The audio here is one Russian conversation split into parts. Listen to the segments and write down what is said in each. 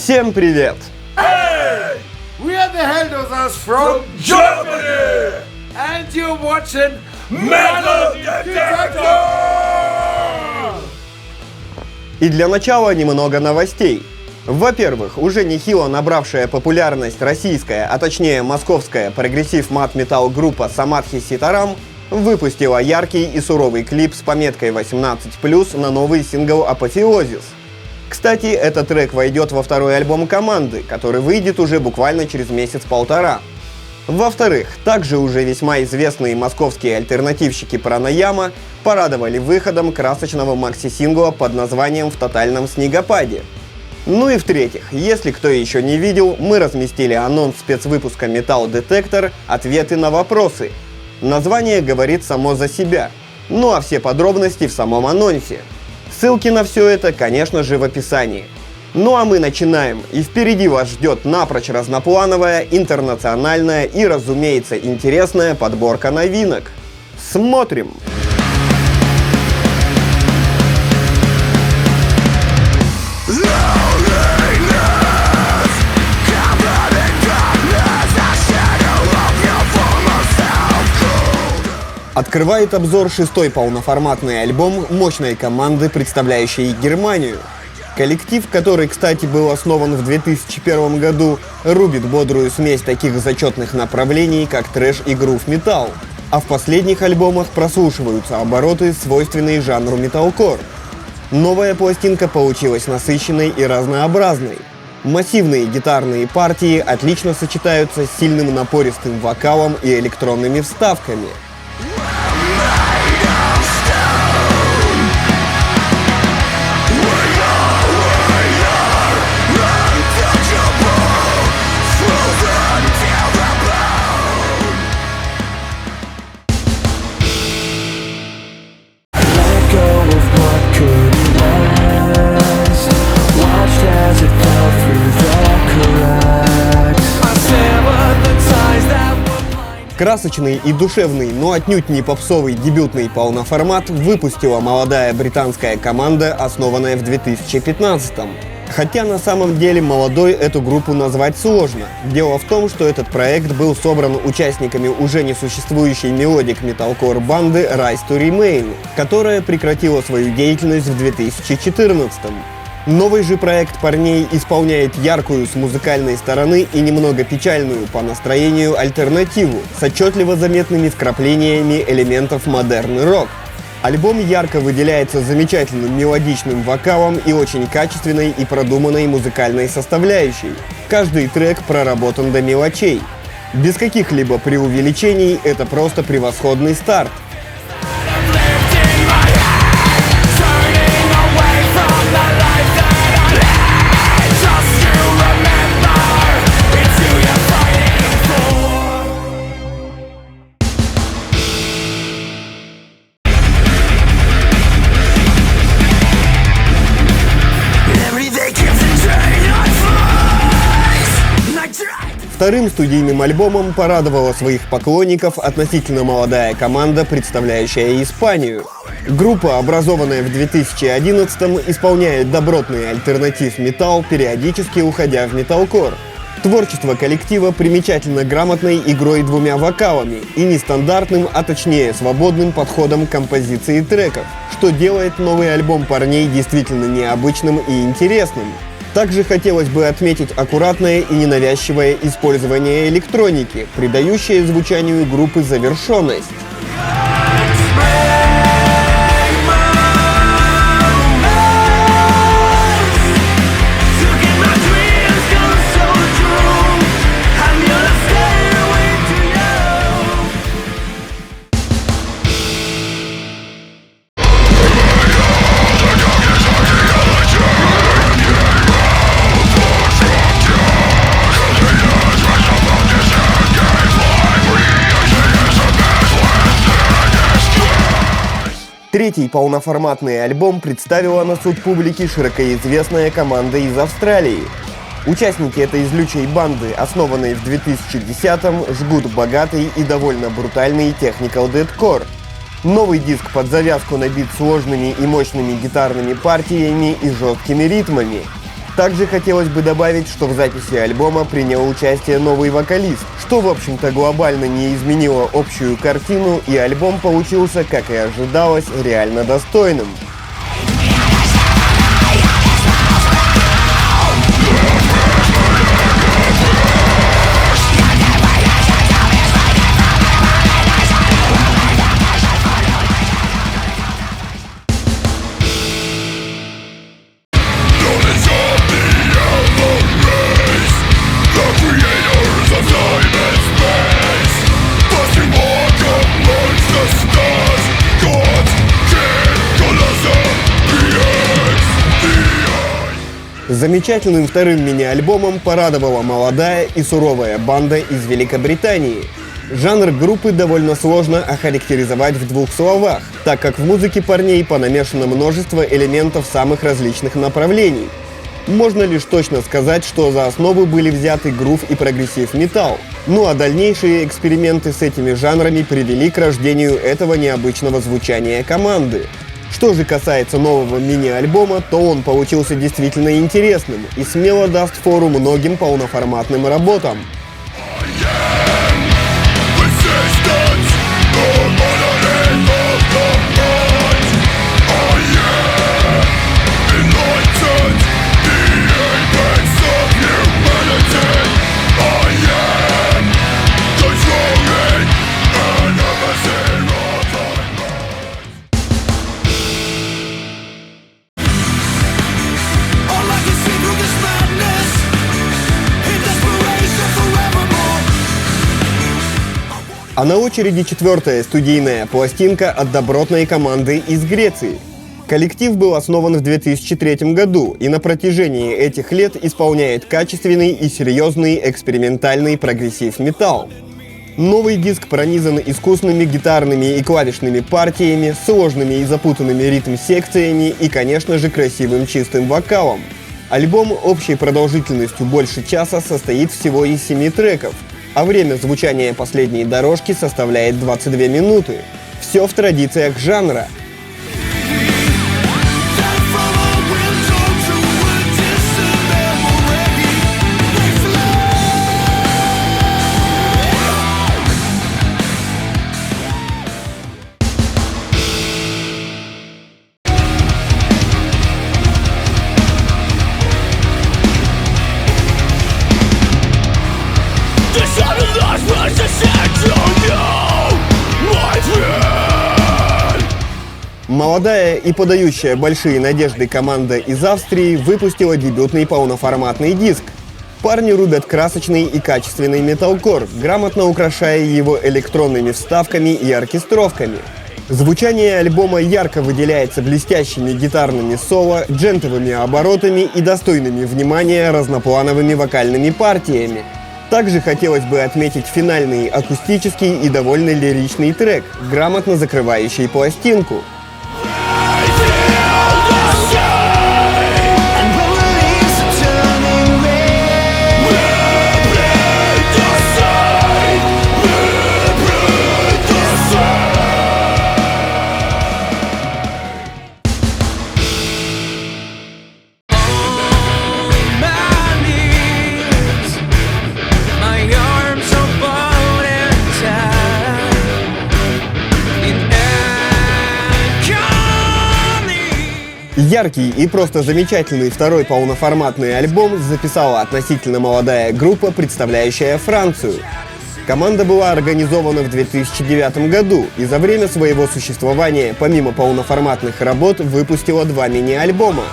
Всем привет! Hey! We are the Helldozers from Germany! And you're watching Metal Detector! И для начала немного новостей. Во-первых, уже нехило набравшая популярность российская, а точнее московская прогрессив-мат-метал группа Самадхи Ситарам выпустила яркий и суровый клип с пометкой 18+, на новый сингл «Апофеозис». Кстати, этот трек войдет во второй альбом команды, который выйдет уже буквально через месяц-полтора. Во-вторых, также уже весьма известные московские альтернативщики Пранаяма порадовали выходом красочного макси-сингла под названием «В тотальном снегопаде». Ну и в-третьих, если кто еще не видел, мы разместили анонс спецвыпуска Metal Detector «Ответы на вопросы». Название говорит само за себя, ну а все подробности в самом анонсе. Ссылки на все это, конечно же, в описании. Ну а мы начинаем, и впереди вас ждет напрочь разноплановая, интернациональная и, разумеется, интересная подборка новинок. Смотрим! Открывает обзор шестой полноформатный альбом мощной команды, представляющей Германию. Коллектив, который, кстати, был основан в 2001 году, рубит бодрую смесь таких зачетных направлений, как трэш и грув-металл. А в последних альбомах прослушиваются обороты, свойственные жанру металкор. Новая пластинка получилась насыщенной и разнообразной. Массивные гитарные партии отлично сочетаются с сильным напористым вокалом и электронными вставками. Красочный и душевный, но отнюдь не попсовый дебютный полноформат выпустила молодая британская команда, основанная в 2015-м. Хотя на самом деле молодой эту группу назвать сложно. Дело в том, что этот проект был собран участниками уже несуществующей мелодик металкор банды Rise to Remain, которая прекратила свою деятельность в 2014-м. Новый же проект парней исполняет яркую с музыкальной стороны и немного печальную по настроению альтернативу с отчетливо заметными вкраплениями элементов модерн рок. Альбом ярко выделяется замечательным мелодичным вокалом и очень качественной и продуманной музыкальной составляющей. Каждый трек проработан до мелочей. Без каких-либо преувеличений это просто превосходный старт. Вторым студийным альбомом порадовала своих поклонников относительно молодая команда, представляющая Испанию. Группа, образованная в 2011-м, исполняет добротный альтернатив-металл, периодически уходя в металкор. Творчество коллектива примечательно грамотной игрой двумя вокалами и нестандартным, а точнее свободным подходом к композиции треков, что делает новый альбом парней действительно необычным и интересным. Также хотелось бы отметить аккуратное и ненавязчивое использование электроники, придающее звучанию группы завершенность. Третий полноформатный альбом представила на суд публики широкоизвестная команда из Австралии. Участники этой злючей банды, основанной в 2010-м, жгут богатый и довольно брутальный technical deathcore. Новый диск под завязку набит сложными и мощными гитарными партиями и жесткими ритмами. Также хотелось бы добавить, что в записи альбома принял участие новый вокалист, что в общем-то глобально не изменило общую картину, и альбом получился, как и ожидалось, реально достойным. Замечательным вторым мини-альбомом порадовала молодая и суровая банда из Великобритании. Жанр группы довольно сложно охарактеризовать в двух словах, так как в музыке парней понамешано множество элементов самых различных направлений. Можно лишь точно сказать, что за основу были взяты грув и прогрессив-металл. Ну а дальнейшие эксперименты с этими жанрами привели к рождению этого необычного звучания команды. Что же касается нового мини-альбома, то он получился действительно интересным и смело даст фору многим полноформатным работам. А на очереди четвертая студийная пластинка от добротной команды из Греции. Коллектив был основан в 2003 году и на протяжении этих лет исполняет качественный и серьезный экспериментальный прогрессив-металл. Новый диск пронизан искусными гитарными и клавишными партиями, сложными и запутанными ритм-секциями и, конечно же, красивым чистым вокалом. Альбом общей продолжительностью больше часа состоит всего из 7 треков, а время звучания последней дорожки составляет 22 минуты. Все в традициях жанра. Молодая и подающая большие надежды команда из Австрии выпустила дебютный полноформатный диск. Парни рубят красочный и качественный металкор, грамотно украшая его электронными вставками и оркестровками. Звучание альбома ярко выделяется блестящими гитарными соло, джентовыми оборотами и достойными внимания разноплановыми вокальными партиями. Также хотелось бы отметить финальный акустический и довольно лиричный трек, грамотно закрывающий пластинку. Яркий и просто замечательный второй полноформатный альбом записала относительно молодая группа, представляющая Францию. Команда была организована в 2009 году и за время своего существования, помимо полноформатных работ, выпустила 2 мини-альбома.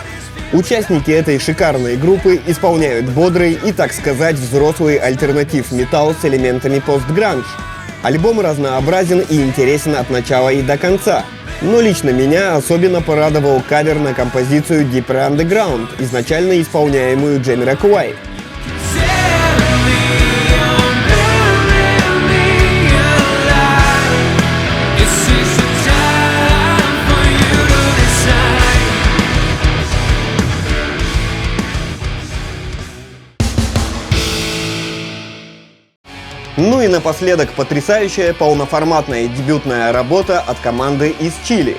Участники этой шикарной группы исполняют бодрый и, так сказать, взрослый альтернатив-металл с элементами постгранж. Альбом разнообразен и интересен от начала и до конца. Но лично меня особенно порадовал кавер на композицию Deeper Underground, изначально исполняемую Jamiroquai. Ну и напоследок потрясающая полноформатная дебютная работа от команды из Чили.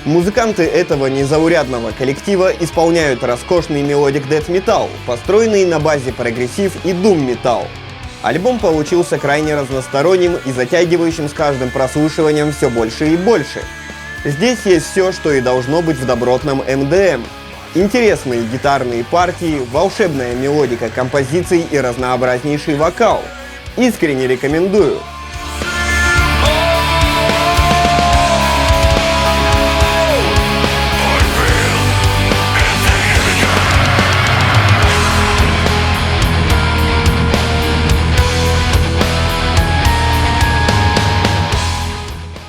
Музыканты этого незаурядного коллектива исполняют роскошный мелодик дэт-метал, построенный на базе прогрессив и дум-метал. Альбом получился крайне разносторонним и затягивающим с каждым прослушиванием все больше и больше. Здесь есть все, что и должно быть в добротном МДМ. Интересные гитарные партии, волшебная мелодика композиций и разнообразнейший вокал. Искренне рекомендую.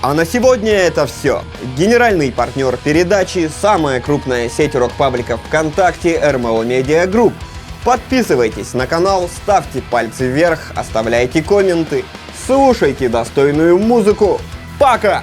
А на сегодня это все. Генеральный партнер передачи – самая крупная сеть рок-пабликов ВКонтакте RML Media Group. Подписывайтесь на канал, ставьте пальцы вверх, оставляйте комменты, слушайте достойную музыку. Пока!